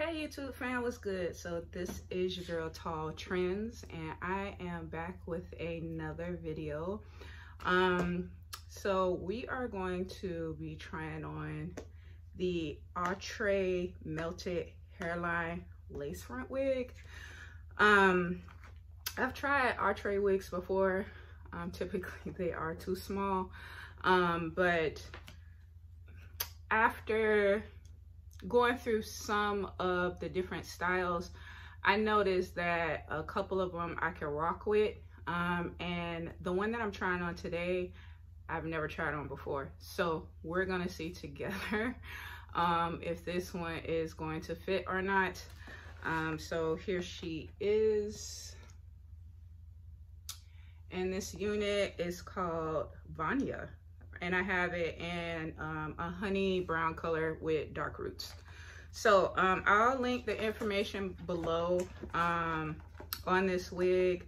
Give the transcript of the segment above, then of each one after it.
Hey YouTube fam, what's good? So this is your girl Tall Trends, and I am back with another video. So we are going to be trying on the Outre melted hairline lace front wig. I've tried Outre wigs before. Typically they are too small, but after going through some of the different styles, I noticed that a couple of them I can rock with, and the one that I'm trying on today I've never tried on before, so we're gonna see together if this one is going to fit or not. So here she is, and this unit is called Vanya, and I have it in a honey brown color with dark roots. So I'll link the information below on this wig.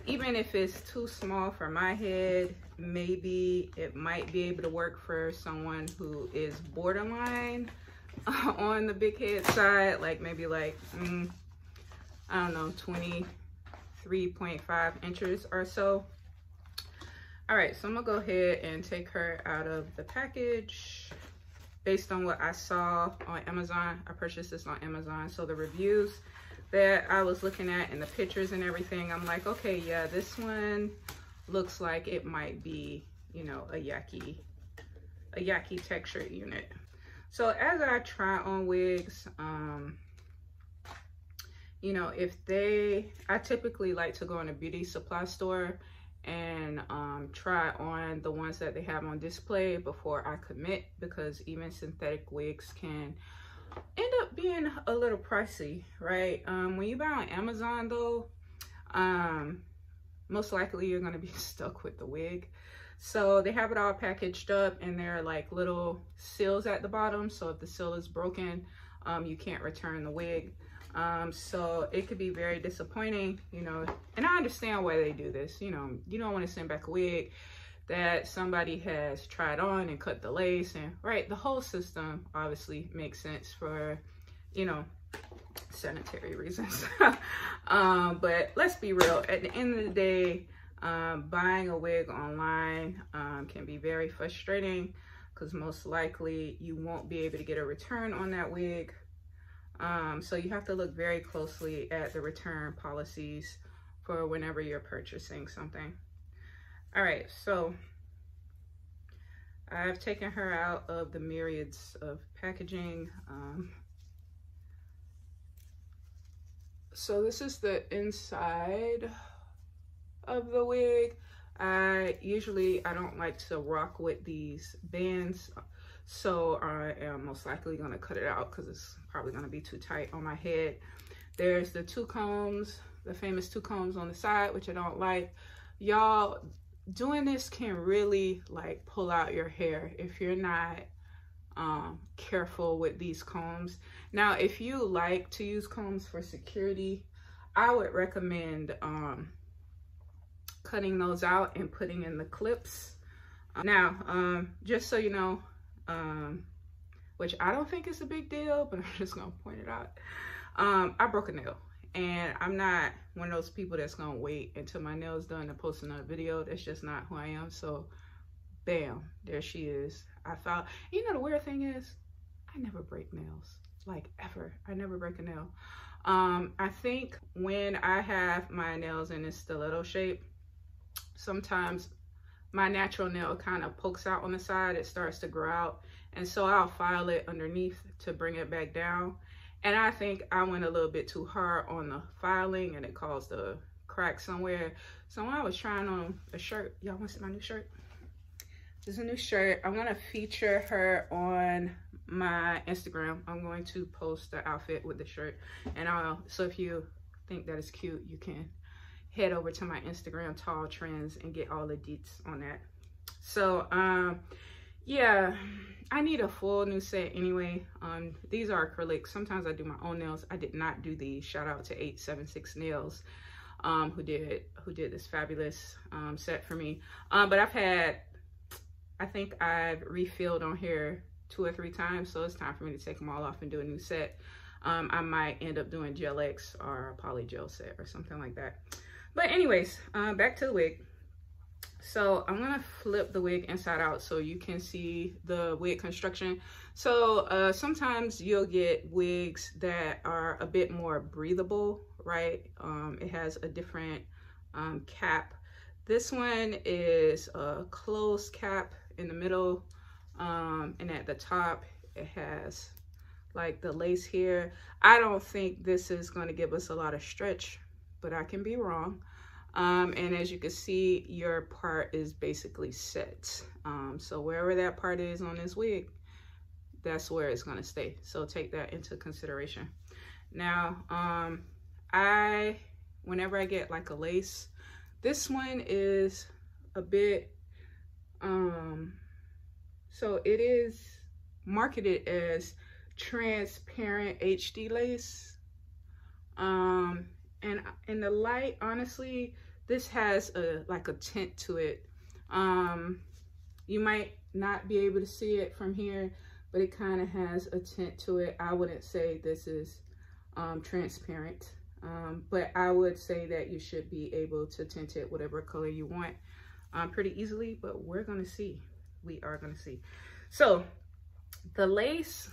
Even if it's too small for my head, maybe it might be able to work for someone who is borderline on the big head side, like maybe like I don't know, 23.5 inches or so. All right, so I'm gonna go ahead and take her out of the package based on what I saw on Amazon. I purchased this on Amazon, so the reviews that I was looking at and the pictures and everything, I'm like, okay, yeah, this one looks like it might be, you know, a yucky texture unit. So as I try on wigs, you know, I typically like to go in a beauty supply store and try on the ones that they have on display before I commit, because even synthetic wigs can end up being a little pricey, right? When you buy on Amazon though, most likely you're going to be stuck with the wig. So they have it all packaged up, and there are like little seals at the bottom, so if the seal is broken, you can't return the wig. So it could be very disappointing, you know, and I understand why they do this. You know, you don't want to send back a wig that somebody has tried on and cut the lace, and right, the whole system obviously makes sense for, you know, sanitary reasons. But let's be real, at the end of the day, buying a wig online can be very frustrating, because most likely you won't be able to get a return on that wig. So you have to look very closely at the return policies for whenever you're purchasing something. All right, so I've taken her out of the myriads of packaging. So this is the inside of the wig. I don't like to rock with these bands, so I am most likely going to cut it out because it's probably going to be too tight on my head. There's the two combs, the famous two combs on the side, which I don't like. Y'all, doing this can really like pull out your hair if you're not careful with these combs. Now, if you like to use combs for security, I would recommend cutting those out and putting in the clips. Now, just so you know, which I don't think is a big deal, but I'm just gonna point it out. I broke a nail, and I'm not one of those people that's gonna wait until my nail's done to post another video. That's just not who I am. So bam, there she is. I thought, you know, the weird thing is I never break nails, like ever. I never break a nail. I think when I have my nails in this stiletto shape, sometimes my natural nail kind of pokes out on the side. It starts to grow out, and so I'll file it underneath to bring it back down. And I think I went a little bit too hard on the filing, and it caused a crack somewhere. So when I was trying on a shirt, y'all want to see my new shirt? This is a new shirt. I'm gonna feature her on my Instagram. I'm going to post the outfit with the shirt, and so if you think that is cute, you can head over to my Instagram, Tall Trends, and get all the deets on that. So yeah, I need a full new set anyway. These are acrylic. Sometimes I do my own nails. I did not do these. Shout out to 876 Nails, who did this fabulous set for me. But I think I've refilled on here 2 or 3 times, so it's time for me to take them all off and do a new set. I might end up doing gel X or a poly gel set or something like that. But anyways, back to the wig. So I'm gonna flip the wig inside out so you can see the wig construction. So sometimes you'll get wigs that are a bit more breathable, right? It has a different cap. This one is a closed cap in the middle, and at the top it has like the lace here. I don't think this is going to give us a lot of stretch, but I can be wrong. And as you can see, your part is basically set. So wherever that part is on this wig, that's where it's going to stay. So take that into consideration. Now, whenever I get like a lace, this one is a bit, so it is marketed as transparent HD lace. And in the light, honestly, this has like a tint to it. You might not be able to see it from here, but it kind of has a tint to it. I wouldn't say this is transparent, but I would say that you should be able to tint it whatever color you want pretty easily, but we're gonna see. We are gonna see. So the lace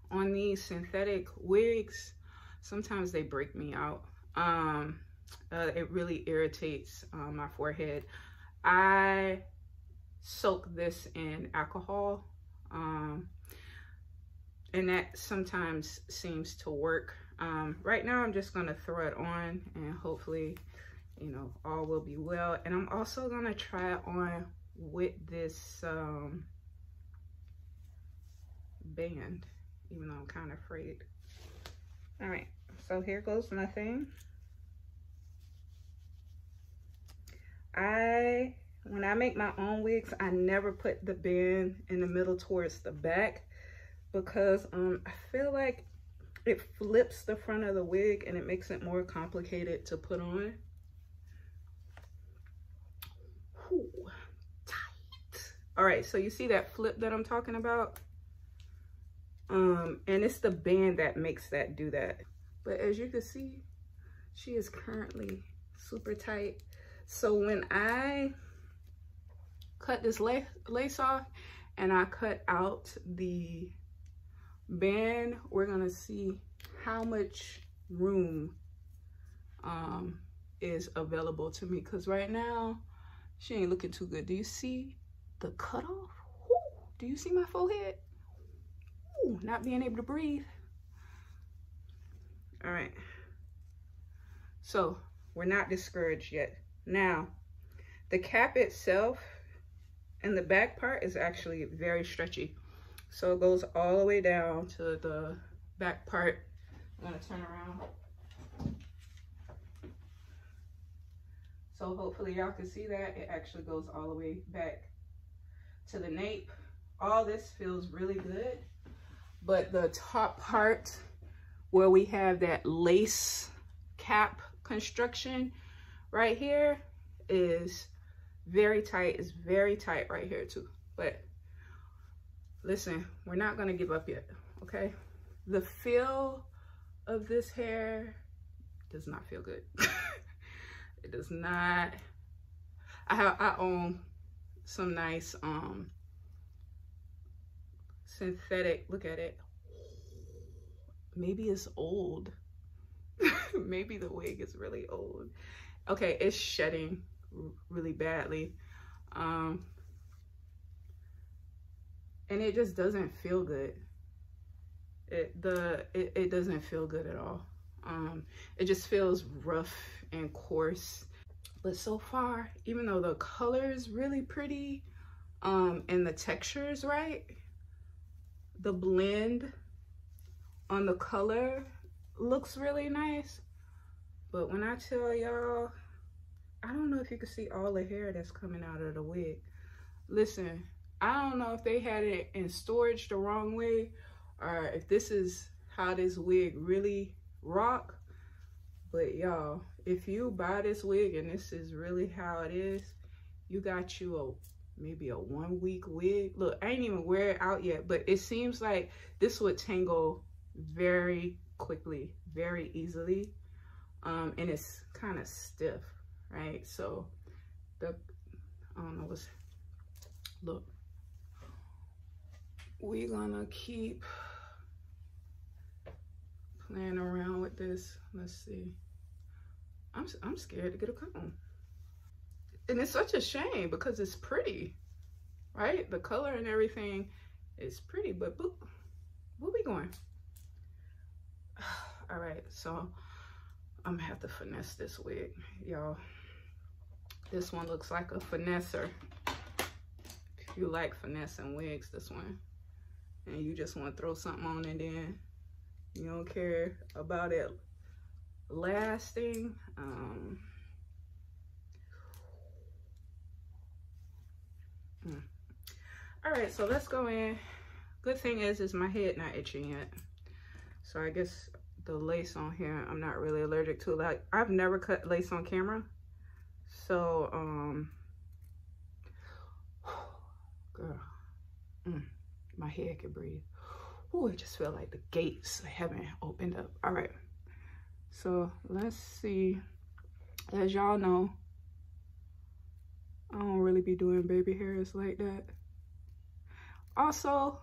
on these synthetic wigs, sometimes they break me out. It really irritates my forehead. I soak this in alcohol, and that sometimes seems to work. Right now I'm just gonna throw it on and hopefully, you know, all will be well. And I'm also gonna try it on with this band, even though I'm kind of afraid. All right, so here goes nothing. When I make my own wigs, I never put the band in the middle towards the back because I feel like it flips the front of the wig and it makes it more complicated to put on. Ooh, tight. All right, so you see that flip that I'm talking about? And it's the band that makes that do that. But as you can see, she is currently super tight. So when I cut this lace off and I cut out the band, we're gonna see how much room is available to me. Because right now, she ain't looking too good. Do you see the cutoff? Ooh, do you see my forehead? Ooh, not being able to breathe. All right. So we're not discouraged yet. Now, the cap itself and the back part is actually very stretchy. So it goes all the way down to the back part. I'm gonna turn around. So hopefully y'all can see that. It actually goes all the way back to the nape. All this feels really good, but the top part where we have that lace cap construction right here is very tight. It's very tight right here too. But listen, we're not gonna give up yet, okay? The feel of this hair does not feel good. It does not. I own some nice synthetic, look at it. Maybe it's old. Maybe the wig is really old. Okay, it's shedding really badly. And it just doesn't feel good. It doesn't feel good at all. It just feels rough and coarse. But so far, even though the color is really pretty, and the texture is right, the blend on the color looks really nice. But when I tell y'all, I don't know if you can see all the hair that's coming out of the wig. Listen, I don't know if they had it in storage the wrong way or if this is how this wig really rock. But y'all, if you buy this wig and this is really how it is, you got you maybe a 1 week wig. Look, I ain't even wear it out yet, but it seems like this would tangle very quickly, very easily. And it's kind of stiff, right? So I don't know what's, look, we're gonna keep playing around with this. Let's see. I'm scared to get a comb. And it's such a shame because it's pretty, right? The color and everything is pretty, but boop, where we going? All right, so I'm gonna have to finesse this wig, y'all. This one looks like a finesser. If you like finessing wigs, this one, and you just want to throw something on and then you don't care about it lasting. All right, so let's go in. Good thing is my head not itching yet. So I guess the lace on here, I'm not really allergic to. Like, I've never cut lace on camera. So, girl, my head can breathe. Oh, it just felt like the gates of heaven opened up. All right, so let's see. As y'all know, I don't really be doing baby hairs like that. Also,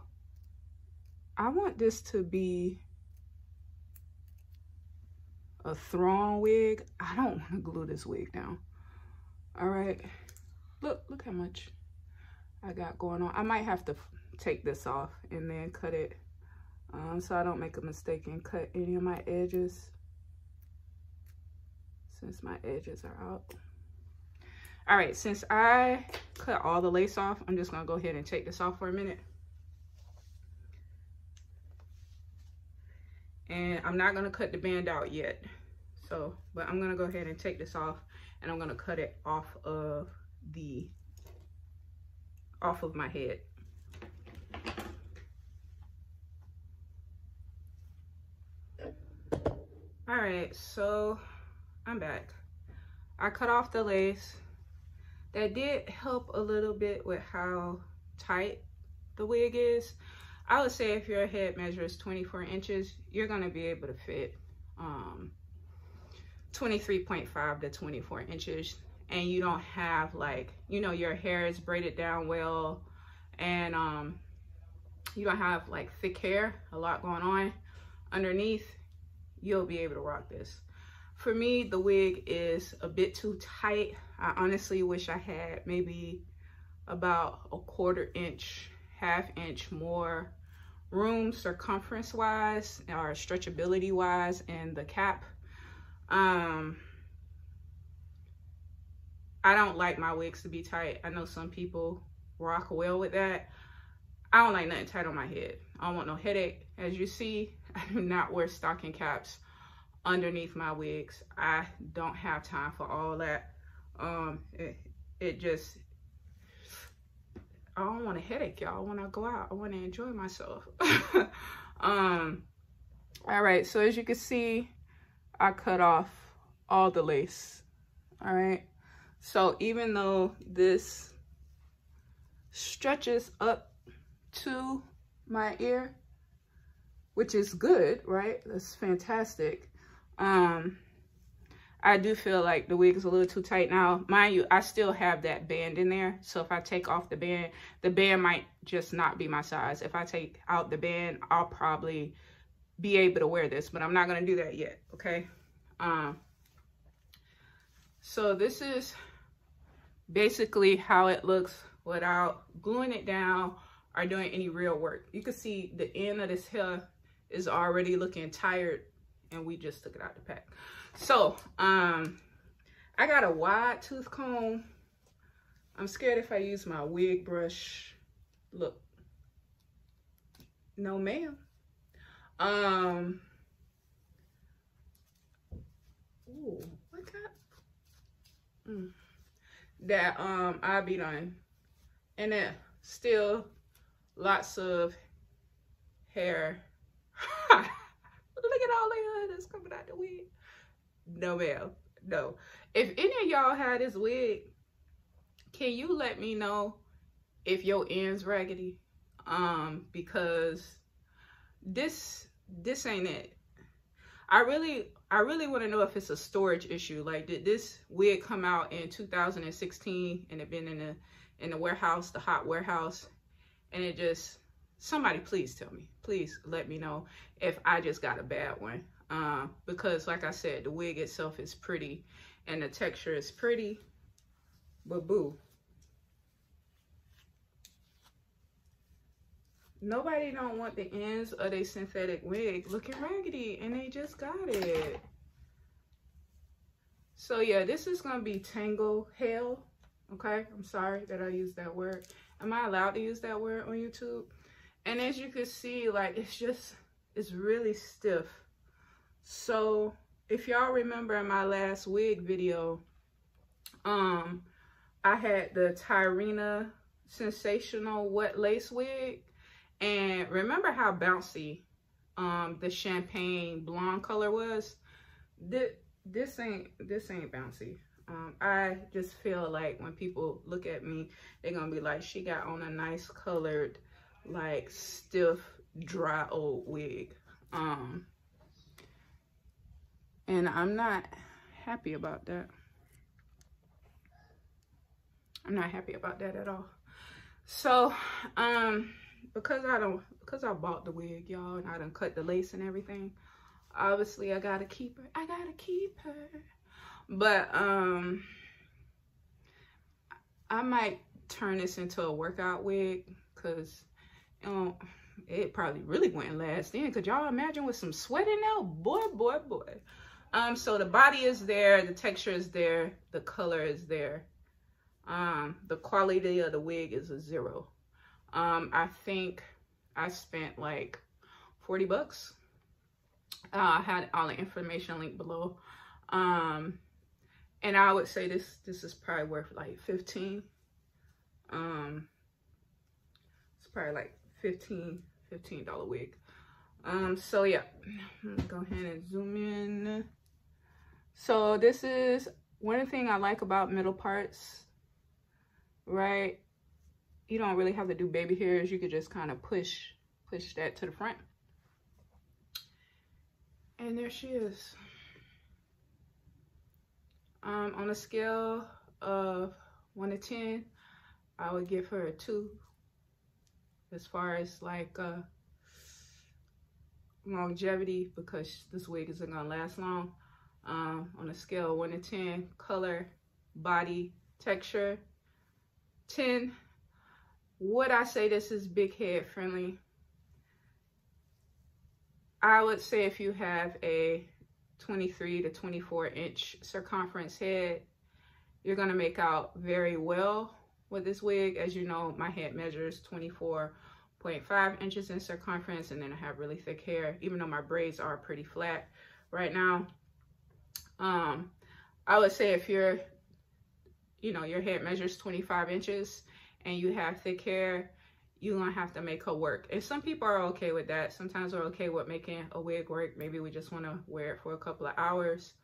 I want this to be a thrown wig. I don't want to glue this wig down. All right, look how much I got going on. I might have to take this off and then cut it, so I don't make a mistake and cut any of my edges, since my edges are out. All right, since I cut all the lace off, I'm just gonna go ahead and take this off for a minute. And I'm not gonna cut the band out yet. So, but I'm gonna go ahead and take this off, and I'm gonna cut it off of my head. All right, so I'm back. I cut off the lace. That did help a little bit with how tight the wig is. I would say if your head measures 24 inches, you're gonna be able to fit 23.5 to 24 inches. And you don't have, like, you know, your hair is braided down well, and you don't have like thick hair, a lot going on underneath, you'll be able to rock this. For me, the wig is a bit too tight. I honestly wish I had maybe about a 1/4 inch, 1/2 inch more room circumference wise or stretchability wise in the cap. I don't like my wigs to be tight. I know some people rock well with that. I don't like nothing tight on my head. I don't want no headache. As you see, I do not wear stocking caps underneath my wigs. I don't have time for all that. It just, I don't want a headache, y'all. When I go out, I want to enjoy myself. All right, so as you can see, I cut off all the lace. All right, so even though this stretches up to my ear, which is good, right? That's fantastic. I do feel like the wig is a little too tight. Now, mind you, I still have that band in there. So if I take off the band might just not be my size. If I take out the band, I'll probably be able to wear this, but I'm not gonna do that yet, okay? So this is basically how it looks without gluing it down or doing any real work. You can see the end of this hair is already looking tired, and we just took it out the pack. So, I got a wide tooth comb. I'm scared if I use my wig brush. Look. No, ma'am. Ooh, what kind? That, I'll be done. And then still lots of hair. Look at all the hair that's coming out the wig. No, ma'am. No. If any of y'all had this wig, can you let me know if your end's raggedy? Because this this ain't it. I really want to know if it's a storage issue. Like, did this wig come out in 2016 and it been in the warehouse, the hot warehouse, and it just, somebody please tell me, please let me know if I just got a bad one. Because like I said, the wig itself is pretty and the texture is pretty, but boo, nobody don't want the ends of their synthetic wig looking raggedy, and they just got it. So yeah, this is gonna be tangle hell. Okay, I'm sorry that I used that word. Am I allowed to use that word on YouTube? And as you can see, like, it's really stiff. So if y'all remember in my last wig video, I had the Tyrena Sensational Wet Lace wig. And remember how bouncy the champagne blonde color was? This ain't bouncy. I just feel like when people look at me, they're gonna be like, she got on a nice colored, like, stiff, dry old wig. And I'm not happy about that. I'm not happy about that at all. So, because I bought the wig, y'all, and I done cut the lace and everything, obviously I gotta keep her. I gotta keep her. But I might turn this into a workout wig, because it probably really wouldn't last in. Could y'all imagine with some sweat in there? Boy. So the body is there, the texture is there, the color is there. The quality of the wig is a 0. I think I spent like 40 bucks. I had all the information linked below. And I would say this is probably worth like 15. It's probably like $15 wig. So yeah, I'm gonna go ahead and zoom in. So this is one thing I like about middle parts, right? You don't really have to do baby hairs. You could just kind of push that to the front. And there she is. On a scale of 1 to 10, I would give her a 2 as far as like longevity, because this wig isn't gonna last long. On a scale of 1 to 10, color, body, texture, 10. Would I say this is big head friendly? I would say if you have a 23 to 24 inch circumference head, you're gonna make out very well with this wig. As you know, my head measures 24.5 inches in circumference, and then I have really thick hair, even though my braids are pretty flat right now. I would say if your head measures 25 inches and you have thick hair, you're gonna have to make her work. And some people are okay with that. Sometimes we're okay with making a wig work. Maybe we just want to wear it for a couple of hours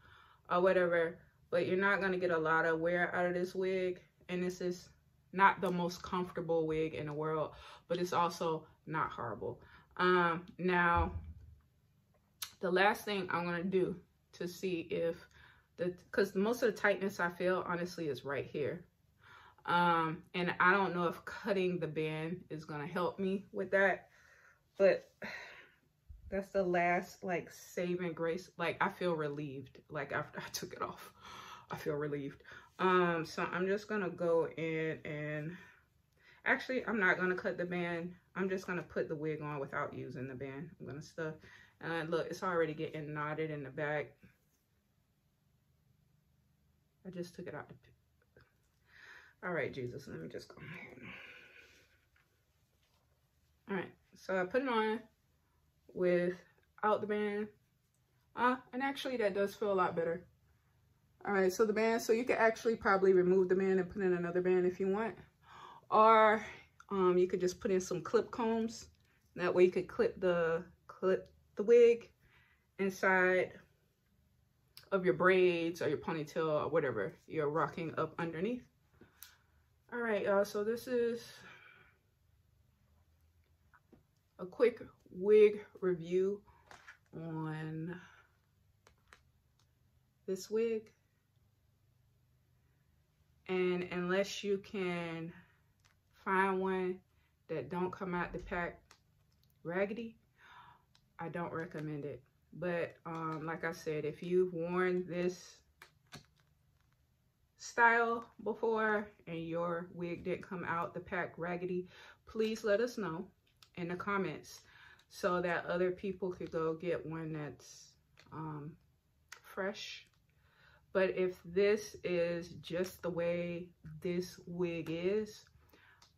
or whatever, but you're not gonna get a lot of wear out of this wig. And this is not the most comfortable wig in the world, but it's also not horrible. Now, the last thing I'm gonna do to see if because most of the tightness I feel honestly is right here. And I don't know if cutting the band is gonna help me with that, but that's the last like saving grace. Like, I feel relieved. Like, after I took it off, I feel relieved. So I'm just gonna go in and actually, I'm not gonna cut the band. I'm just gonna put the wig on without using the band. I'm gonna stuff, and look, it's already getting knotted in the back. I just took it out. All right, Jesus, let me just go ahead. All right, so I put it on without the band. And actually that does feel a lot better. All right, so the band, so you could actually probably remove the band and put in another band if you want. Or you could just put in some clip combs. That way you could clip the wig inside of your braids or your ponytail or whatever you're rocking up underneath. All right, y'all, so this is a quick wig review on this wig. And unless you can find one that don't come out the pack raggedy, I don't recommend it. But like I said, if you've worn this style before and your wig didn't come out the pack raggedy, please let us know in the comments so that other people could go get one that's fresh. But if this is just the way this wig is,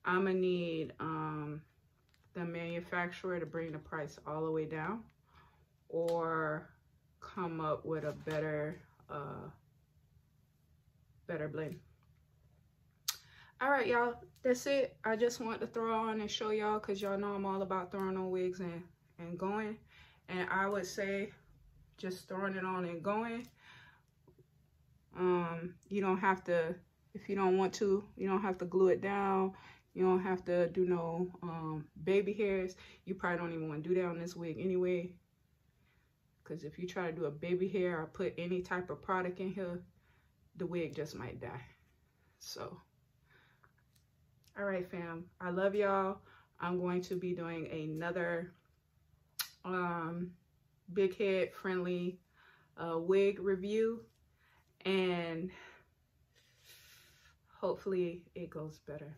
I'm gonna need the manufacturer to bring the price all the way down or come up with a better blend. All right, y'all, that's it. I just want to throw on and show y'all, because y'all know I'm all about throwing on wigs and going. And I would say just throwing it on and going. You don't have to, if you don't want to, you don't have to glue it down. You don't have to do no baby hairs. You probably don't even want to do that on this wig anyway, because if you try to do a baby hair or put any type of product in here, the wig just might die. So, all right, fam, I love y'all. I'm going to be doing another big head friendly wig review, and hopefully it goes better.